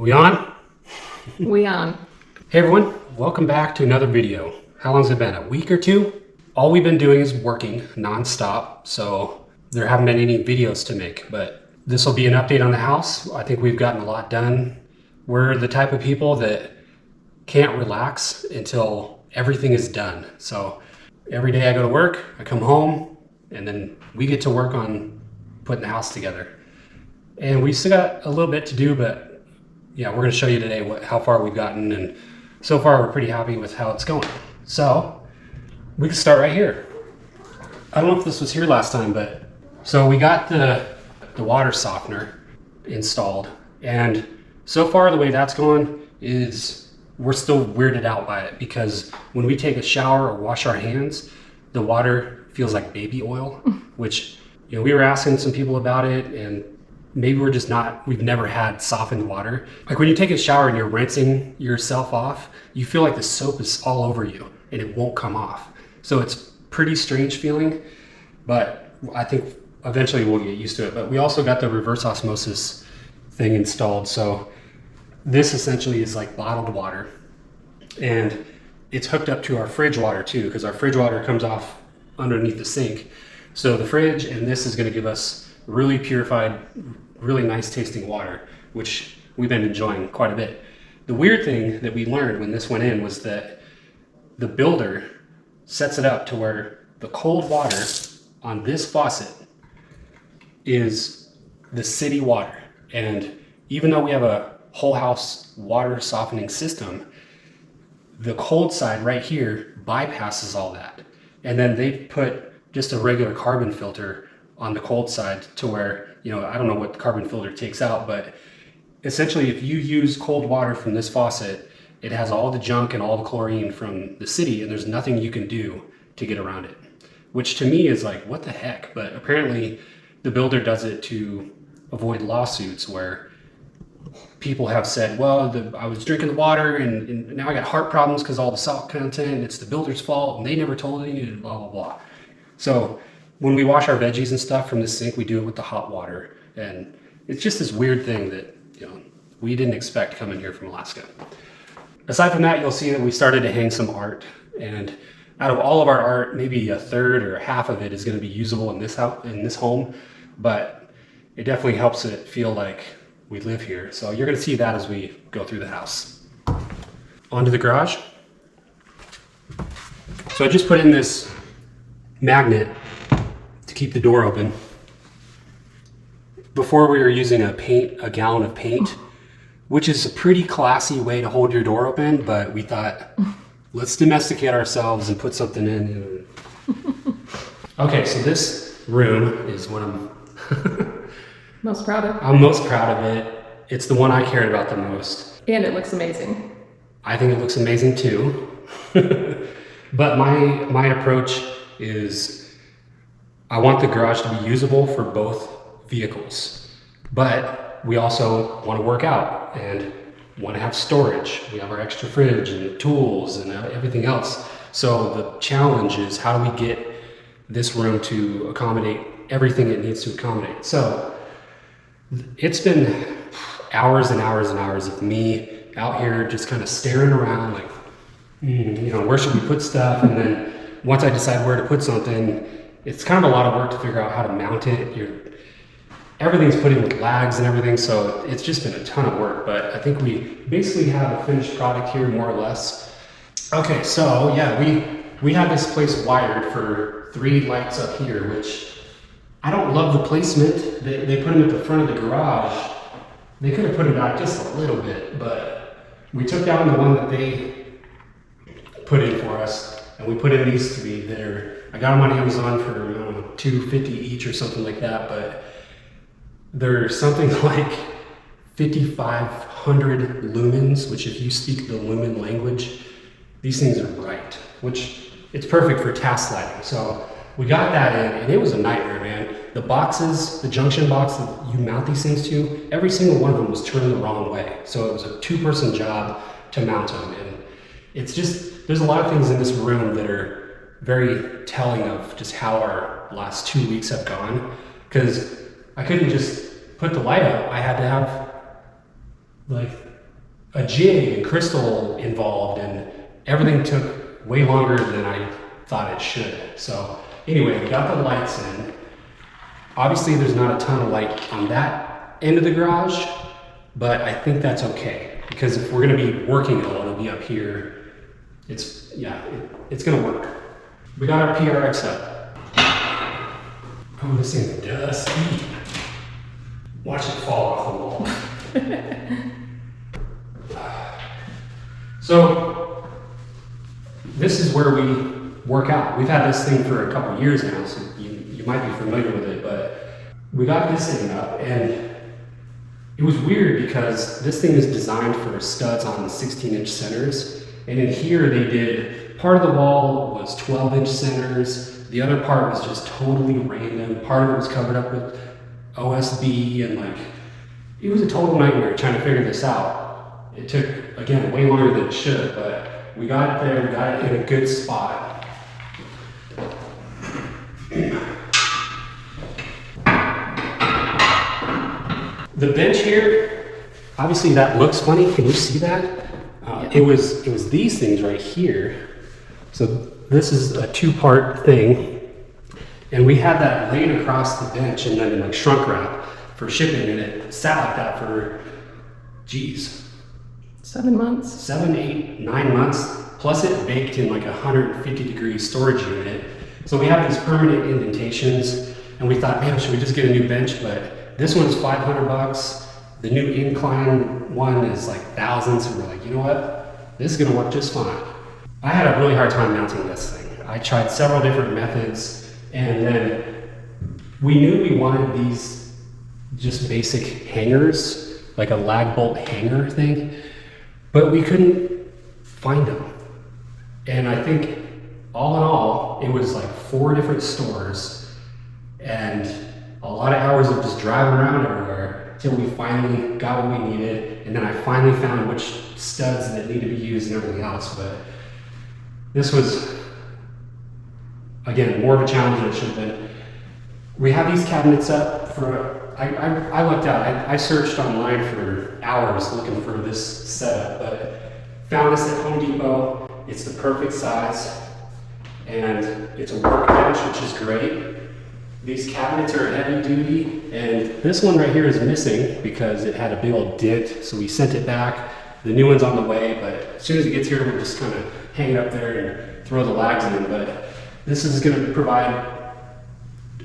We on? We on. Hey everyone, welcome back to another video. How long's it been? A week or two? All we've been doing is working non-stop, so there haven't been any videos to make, but this will be an update on the house. I think we've gotten a lot done. We're the type of people that can't relax until everything is done. So every day I go to work, I come home, and then we get to work on putting the house together. And we still got a little bit to do, but yeah, we're going to show you today how far we've gotten, and so far we're pretty happy with how it's going. So we can start right here. I don't know if this was here last time, but so we got the water softener installed, and so far the way that's going is we're still weirded out by it, because when we take a shower or wash our hands, the water feels like baby oil, which, you know, we were asking some people about it, and maybe we've never had softened water. Like when you take a shower and you're rinsing yourself off, you feel like the soap is all over you and it won't come off. So it's pretty strange feeling, but I think eventually we'll get used to it. But we also got the reverse osmosis thing installed. So this essentially is like bottled water, and it's hooked up to our fridge water too, because our fridge water comes off underneath the sink. So the fridge and this is going to give us really purified, really nice tasting water, which we've been enjoying quite a bit. The weird thing that we learned when this went in was that the builder sets it up to where the cold water on this faucet is the city water. And even though we have a whole house water softening system, the cold side right here bypasses all that. And then they put just a regular carbon filter on the cold side to where, you know, I don't know what the carbon filter takes out, but essentially if you use cold water from this faucet, it has all the junk and all the chlorine from the city, and there's nothing you can do to get around it, which to me is like, what the heck? But apparently the builder does it to avoid lawsuits where people have said, well, I was drinking the water and now I got heart problems because all the salt content, it's the builder's fault and they never told me, and blah, blah, blah. So when we wash our veggies and stuff from the sink, we do it with the hot water. And it's just this weird thing that, you know, we didn't expect coming here from Alaska. Aside from that, you'll see that we started to hang some art. And out of all of our art, maybe a third or half of it is going to be usable in this house, in this home. But it definitely helps it feel like we live here. So you're going to see that as we go through the house. Onto the garage. So I just put in this magnet to keep the door open. Before we were using a gallon of paint, which is a pretty classy way to hold your door open, but we thought, let's domesticate ourselves and put something in. Okay, so this room is what I'm most proud of. I'm most proud of it. It's the one I cared about the most. And it looks amazing. I think it looks amazing too. But my approach is I want the garage to be usable for both vehicles, but we also want to work out and want to have storage. We have our extra fridge and tools and everything else. So the challenge is, how do we get this room to accommodate everything it needs to accommodate? So it's been hours and hours and hours of me out here just kind of staring around like, you know, where should we put stuff? And then once I decide where to put something, it's kind of a lot of work to figure out how to mount it. Everything's put in with lags and everything, so it's just been a ton of work, but I think we basically have a finished product here, more or less. Okay, so yeah, we have this place wired for 3 lights up here, which I don't love the placement. They put them at the front of the garage. They could have put it out just a little bit, but we took down the one that they put in for us, and we put in these 3 that are, I got them on Amazon for $2.50 each or something like that, but they're something like 5,500 lumens, which if you speak the lumen language, these things are bright, which it's perfect for task lighting. So we got that in, and it was a nightmare, man. The boxes, the junction box that you mount these things to, every single one of them was turned the wrong way. So it was a 2-person job to mount them, and it's just, there's a lot of things in this room that are very telling of just how our last 2 weeks have gone, because I couldn't just put the light up. I had to have like a jig and crystal involved, and everything took way longer than I thought it should. So anyway, we got the lights in. Obviously there's not a ton of light on that end of the garage, but I think that's okay, because if we're gonna be working it'll be up here. It's gonna work. We got our PRX up. Oh, this thing's dusty. Watch it fall off the wall. So this is where we work out. We've had this thing for a couple years now, so you might be familiar with it, but we got this thing up, and it was weird because this thing is designed for studs on 16-inch centers, and in here they did, part of the wall was 12-inch centers, the other part was just totally random, part of it was covered up with OSB, and like, it was a total nightmare trying to figure this out. It took, again, way longer than it should, but we got it there, we got it in a good spot. The bench here, obviously that looks funny. Can you see that? It was these things right here. So this is a two-part thing, and we had that laid across the bench and then like shrunk wrap for shipping, and it sat like that for, geez, 7 months. 7, 8, 9 months. Plus it baked in like a 150-degree storage unit. So we have these permanent indentations, and we thought, man, should we just get a new bench? But this one's $500. The new incline one is like thousands, and we're like, you know what? This is gonna work just fine. I had a really hard time mounting this thing. I tried several different methods, and then we knew we wanted these just basic hangers, like a lag bolt hanger thing, but we couldn't find them. And I think all in all, it was like 4 different stores and a lot of hours of just driving around everywhere till we finally got what we needed. And then I finally found which studs that need to be used and everything else. But this was, again, more of a challenge than it should have been. We have these cabinets up for, I looked out, I searched online for hours looking for this setup, but found this at Home Depot. It's the perfect size, and it's a workbench, which is great. These cabinets are heavy duty, and this one right here is missing because it had a big old dent, so we sent it back. The new one's on the way, but as soon as it gets here, we'll just kind of hang it up there and throw the lags in. But this is going to provide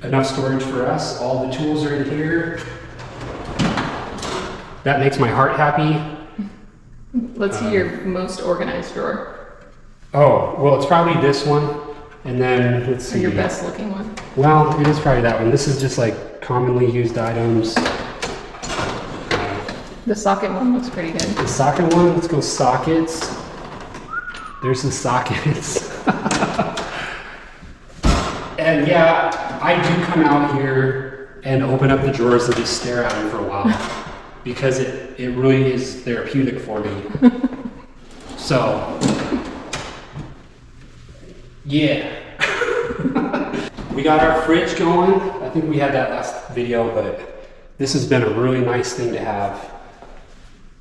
enough storage for us. All the tools are in here. That makes my heart happy. Let's see your most organized drawer. Oh, well, it's probably this one. And then, let's see. Or your best looking one. Well, it is probably that one. This is just like commonly used items. The socket one looks pretty good. The socket one, let's go sockets. There's the sockets. And yeah, I do come out here and open up the drawers and just stare at them for a while because it really is therapeutic for me. So, yeah. We got our fridge going. I think we had that last video, but this has been a really nice thing to have.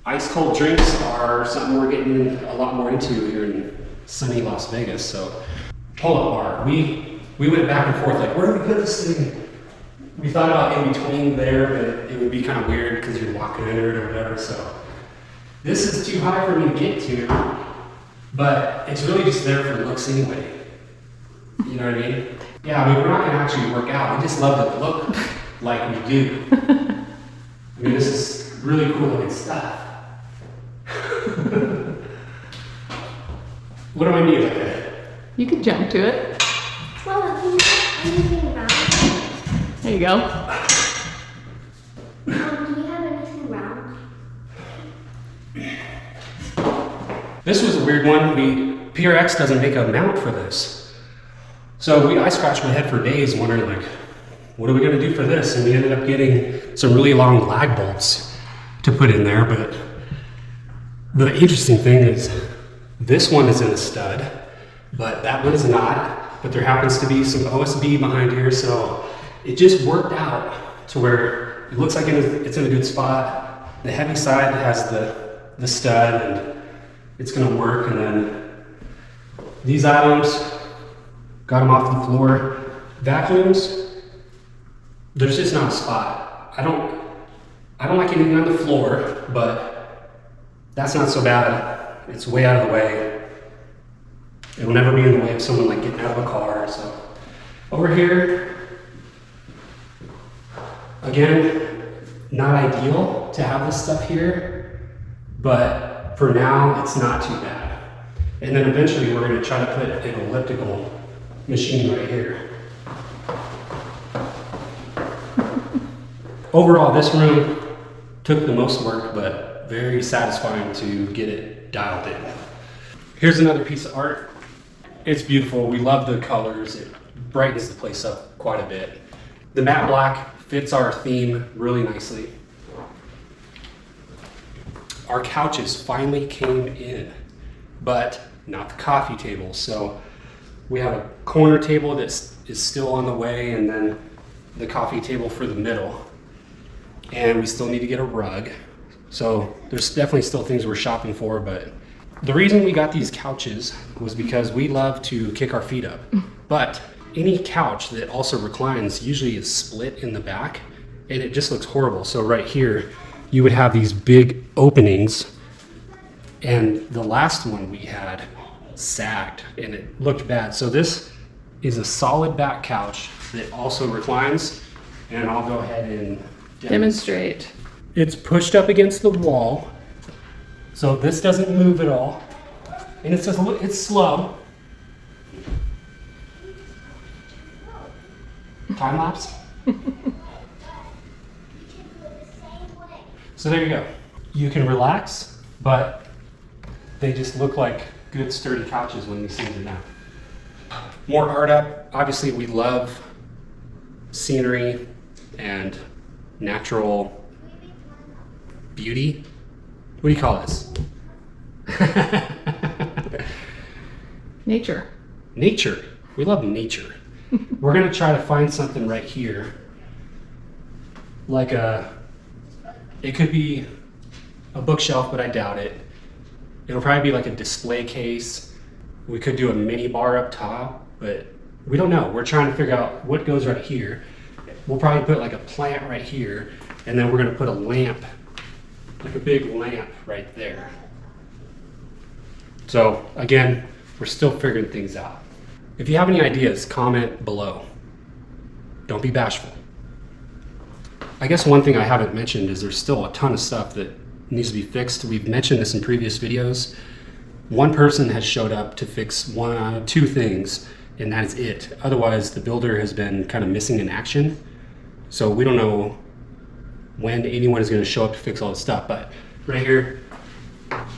Ice cold drinks are something we're getting a lot more into here in sunny Las Vegas. So, pull-up bar. We went back and forth, like, where do we put this thing? We thought about in between there, but it would be kind of weird because you're walking under it or whatever. So, this is too high for me to get to, but it's really just there for looks anyway. You know what I mean? Yeah, I mean, we're not going to actually work out. We just love to look like we do. I mean, this is really cool looking stuff. What do I need like that? You could jump to it. Well, can you have anything round? There you go. Do you have anything round? This was a weird one. PRX doesn't make a mount for this. So I scratched my head for days wondering, like, what are we going to do for this? And we ended up getting some really long lag bolts to put in there. But the interesting thing is this one is in a stud, but that one is not. But there happens to be some OSB behind here, so it just worked out to where it looks like it's in a good spot. The heavy side has the the stud and it's gonna work. And then these items, got them off the floor. Vacuums, there's just not a spot. I don't like anything on the floor, but that's not so bad. It's way out of the way. It will never be in the way of someone like getting out of a car. So over here, again, not ideal to have this stuff here, but for now, it's not too bad. And then eventually we're gonna try to put an elliptical machine right here. Overall, this room took the most work, but very satisfying to get it dialed in. Here's another piece of art. It's beautiful. We love the colors. It brightens the place up quite a bit. The matte black fits our theme really nicely. Our couches finally came in, but not the coffee table. So we have a corner table that is still on the way, and then the coffee table for the middle. And we still need to get a rug. So there's definitely still things we're shopping for, but the reason we got these couches was because we love to kick our feet up. But any couch that also reclines usually is split in the back, and it just looks horrible. So right here, you would have these big openings, and the last one we had sagged and it looked bad. So this is a solid back couch that also reclines, and I'll go ahead and Demonstrate. It's pushed up against the wall, so this doesn't move at all, and it's just it's slow. Time lapse. So there you go. You can relax, but they just look like good sturdy couches when these things are down. More art up. Obviously, we love scenery and natural beauty. What do you call this? Nature. Nature. We love nature. We're gonna try to find something right here. Like it could be a bookshelf, but I doubt it. It'll probably be like a display case. We could do a mini bar up top, but we don't know. We're trying to figure out what goes right here. We'll probably put like a plant right here, and then we're gonna put a lamp, like a big lamp right there. So again, we're still figuring things out. If you have any ideas, comment below. Don't be bashful. I guess one thing I haven't mentioned is there's still a ton of stuff that needs to be fixed. We've mentioned this in previous videos. One person has showed up to fix two things, and that is it. Otherwise, the builder has been kind of missing in action. So we don't know when anyone is going to show up to fix all this stuff. But right here,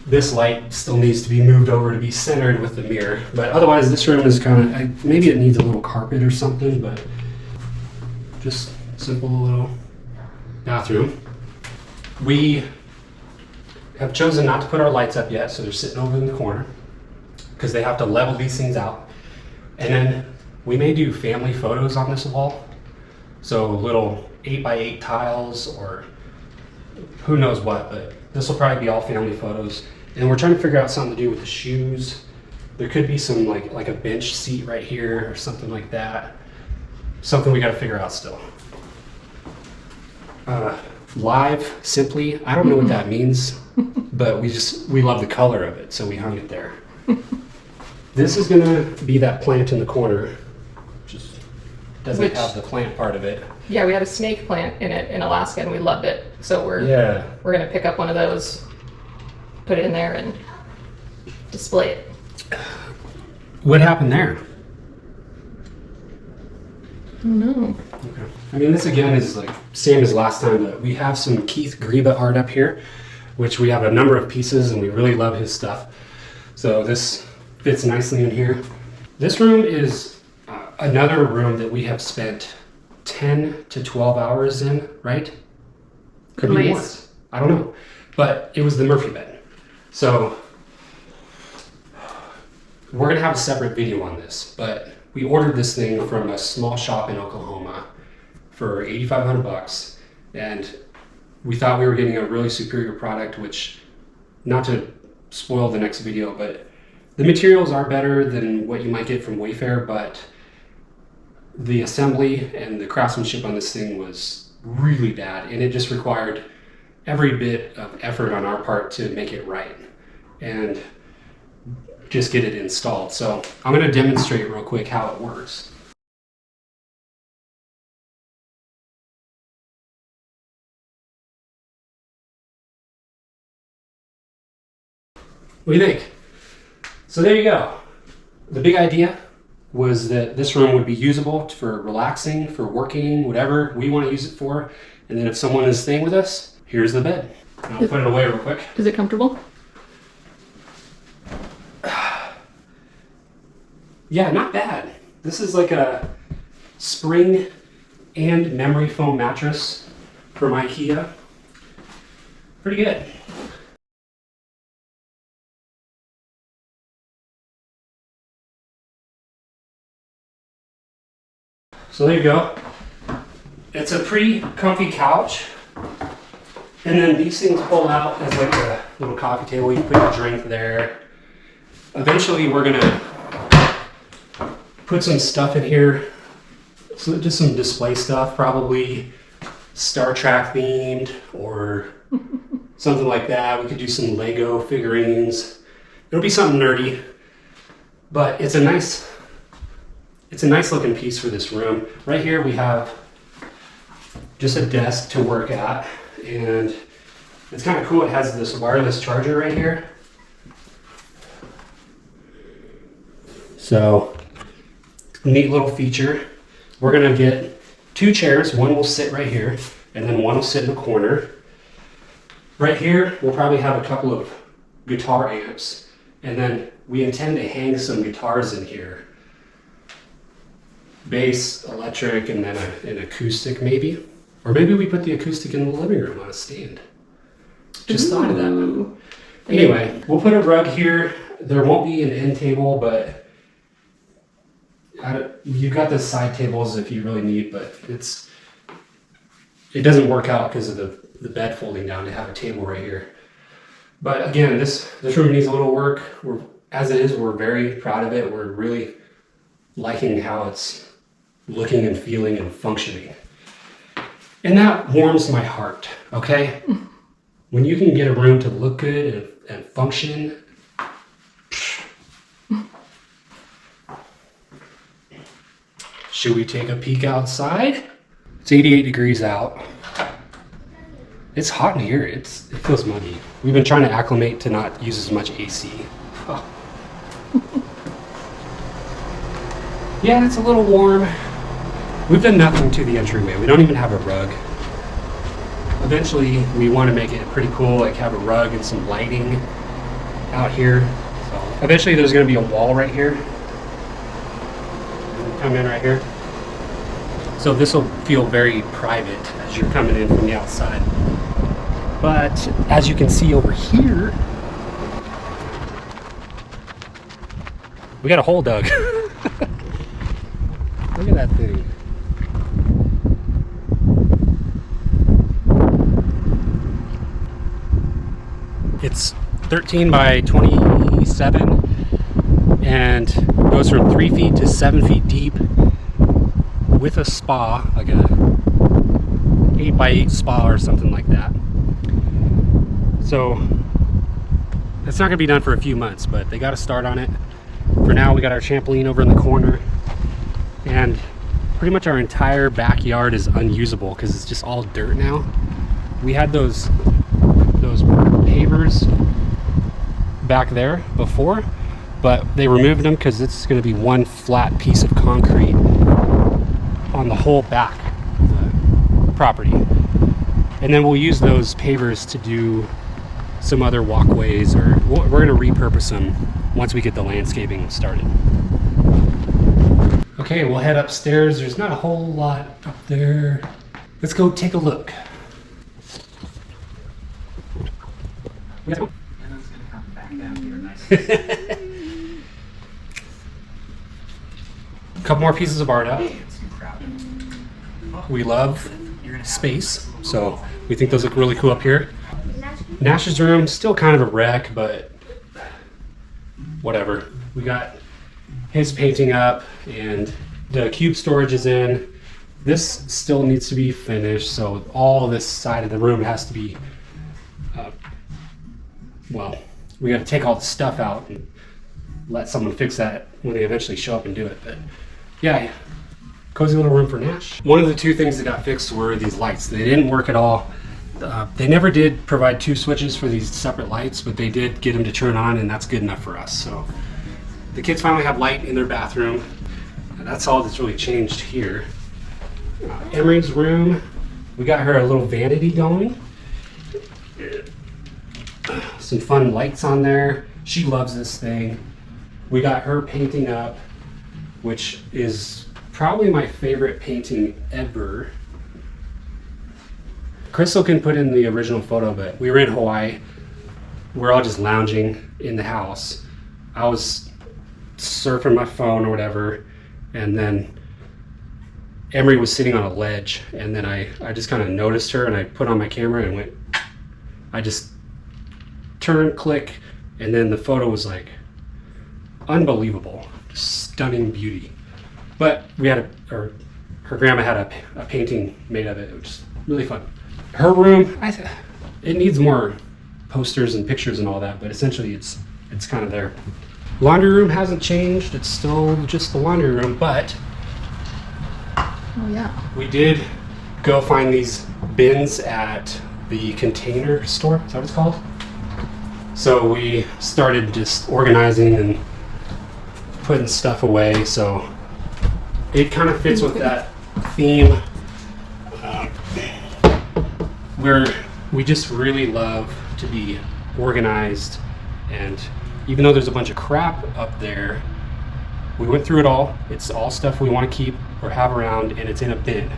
this light still needs to be moved over to be centered with the mirror. But otherwise, this room is kind of, maybe it needs a little carpet or something, but just simple little bathroom. We have chosen not to put our lights up yet, so they're sitting over in the corner because they have to level these things out. And then we may do family photos on this wall. So little 8x8 tiles or who knows what, but this will probably be all family photos. And we're trying to figure out something to do with the shoes. There could be some like a bench seat right here or something like that. Something we got to figure out still. Live Simply, I don't know what that means, but we love the color of it, so we hung it there. This is gonna be that plant in the corner. Just doesn't have the plant part of it. Yeah, we had a snake plant in it in Alaska and we loved it. So we're gonna pick up one of those, put it in there and display it. What happened there? I don't know. Okay. I mean, this again is like same as last time, but we have some Keith Greba art up here, which we have a number of pieces and we really love his stuff. So this fits nicely in here. This room is another room that we have spent 10 to 12 hours in, right? Could be more. I don't know. But it was the Murphy bed. So we're gonna have a separate video on this, but we ordered this thing from a small shop in Oklahoma for $8,500, and we thought we were getting a really superior product, which not to spoil the next video, but the materials are better than what you might get from Wayfair, but the assembly and the craftsmanship on this thing was really bad, and it just required every bit of effort on our part to make it right and just get it installed. So I'm going to demonstrate real quick how it works. What do you think? So there you go. The big idea was that this room would be usable for relaxing, for working, whatever we want to use it for. And then if someone is staying with us, here's the bed. I'll put it away real quick. Is it comfortable? Yeah, not bad. This is like a spring and memory foam mattress from IKEA. Pretty good. So there you go. It's a pretty comfy couch. And then these things pull out as like a little coffee table. You put your drink there. Eventually we're gonna put some stuff in here. So just some display stuff, probably Star Trek themed or something like that. We could do some Lego figurines. It'll be something nerdy, but it's a nice looking piece for this room. Right here we have just a desk to work at, and it's kind of cool. It has this wireless charger right here. So, neat little feature. We're gonna get 2 chairs. One will sit right here, and then one will sit in the corner. Right here, we'll probably have a couple of guitar amps, and then we intend to hang some guitars in here. Bass, electric, and then an acoustic maybe. Or maybe we put the acoustic in the living room on a stand. Just thought of that. Anyway, we'll put a rug here. There won't be an end table, but you've got the side tables if you really need, but it doesn't work out because of the bed folding down to have a table right here. But again, this room needs a little work. As it is, we're very proud of it. We're really liking how it's looking and feeling and functioning. And that warms my heart, okay? When you can get a room to look good and function, should we take a peek outside? It's 88 degrees out. It's hot in here. It feels muggy. We've been trying to acclimate to not use as much AC. Oh. Yeah, it's a little warm. We've done nothing to the entryway. We don't even have a rug. Eventually, we want to make it pretty cool, like have a rug and some lighting out here. So eventually, there's going to be a wall right here. Come in right here. So this will feel very private as you're coming in from the outside. But as you can see over here, we got a hole dug. Look at that thing. It's 13 by 27 and goes from 3 feet to 7 feet deep with a spa, like a 8 by 8 spa or something like that. So it's not gonna be done for a few months, but they got to start on it. For now, we got our trampoline over in the corner, and pretty much our entire backyard is unusable because it's just all dirt now. We had those pavers back there before, but they removed them because it's going to be one flat piece of concrete on the whole back of the property. And then we'll use those pavers to do some other walkways, or we're going to repurpose them once we get the landscaping started. Okay, we'll head upstairs. There's not a whole lot up there. Let's go take a look. Couple more pieces of art up. We love space, so we think those look really cool up here. Nash's room, still kind of a wreck, but whatever. We got his painting up and the cube storage is in. This still needs to be finished, so all this side of the room has to be, well, we got to take all the stuff out and let someone fix that when they eventually show up and do it. But yeah, cozy little room for Nash. One of the two things that got fixed were these lights. They didn't work at all. They never did provide 2 switches for these separate lights, but they did get them to turn on, and that's good enough for us. So the kids finally have light in their bathroom. And that's all that's really changed here. Emery's room, we got her a little vanity going. Some fun lights on there. She loves this thing. We got her painting up, which is probably my favorite painting ever. Crystal can put in the original photo, but we were in Hawaii. We're all just lounging in the house. I was surfing my phone or whatever, and then Emery was sitting on a ledge, and then I just kind of noticed her, and I put on my camera and went, I just turned, click, and then the photo was like unbelievable, stunning beauty. But we had her grandma had a painting made of it, which is really fun. Her room, it needs more posters and pictures and all that, but essentially it's kind of there. Laundry room hasn't changed, it's still just the laundry room, but Oh yeah. we did go find these bins at the Container store, is that what it's called? So we started just organizing and putting stuff away, so it kind of fits with that theme. We just really love to be organized, and even though there's a bunch of crap up there, we went through it all. It's all stuff we want to keep or have around, and it's in a bin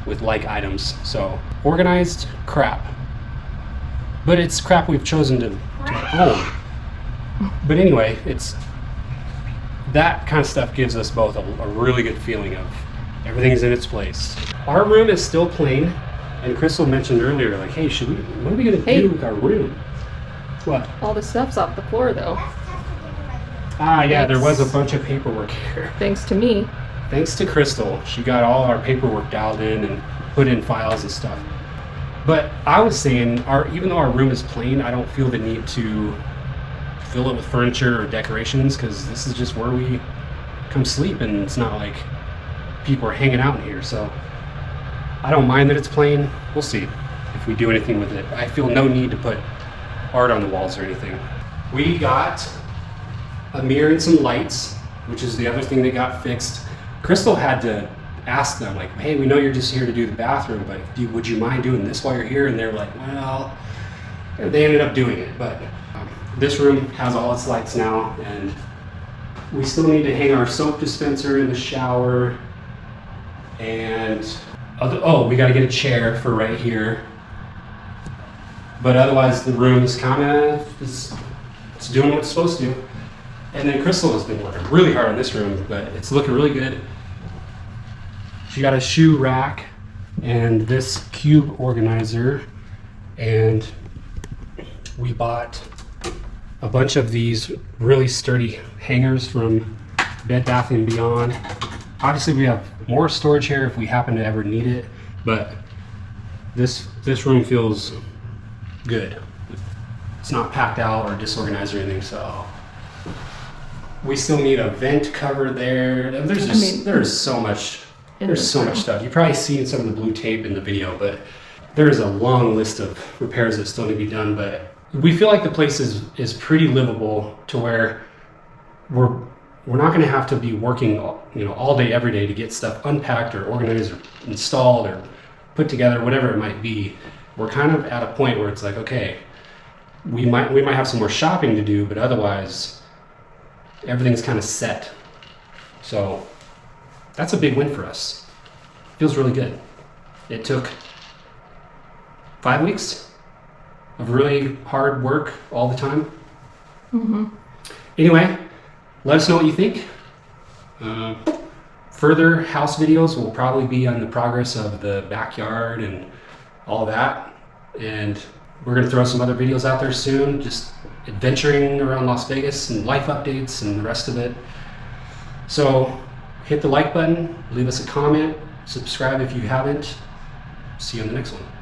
with like items. So organized crap, but it's crap we've chosen to own. But anyway, it's that kind of stuff gives us both a really good feeling of everything's in its place. Our room is still plain, and Crystal mentioned earlier, like, hey, what are we gonna do with our room? What? All the stuff's off the floor though. Ah, yeah, there was a bunch of paperwork here. Thanks to me. Thanks to Crystal. She got all our paperwork dialed in and put in files and stuff. But I was saying, even though our room is plain, I don't feel the need to fill it with furniture or decorations, because this is just where we come sleep, and it's not like people are hanging out in here. So I don't mind that it's plain. We'll see if we do anything with it. I feel no need to put art on the walls or anything. We got a mirror and some lights, which is the other thing that got fixed. Crystal had to ask them, like, hey, we know you're just here to do the bathroom, but would you mind doing this while you're here? And they're like, well, they ended up doing it. But this room has all its lights now, and we still need to hang our soap dispenser in the shower, and we got to get a chair for right here. But otherwise, the room is kind of it's doing what it's supposed to. And then Crystal has been working really hard on this room, but it's looking really good. She got a shoe rack and this cube organizer, and we bought a bunch of these really sturdy hangers from Bed Bath & Beyond. Obviously, we have more storage here if we happen to ever need it, but this room feels good. It's not packed out or disorganized or anything, so we still need a vent cover there. There's so much stuff. You've probably seen some of the blue tape in the video, but there's a long list of repairs that still need to be done. But we feel like the place is pretty livable to where we're not going to have to be working, all day every day to get stuff unpacked or organized or installed or put together, whatever it might be. We're kind of at a point where it's like, okay, we might have some more shopping to do, but otherwise everything's kind of set. So that's a big win for us. Feels really good. It took 5 weeks of really hard work all the time. Mm-hmm. Anyway, let us know what you think. Further house videos will probably be on the progress of the backyard and all that. And We're going to throw some other videos out there soon, just adventuring around Las Vegas and life updates and the rest of it. So hit the like button, leave us a comment, subscribe if you haven't. See you on the next one.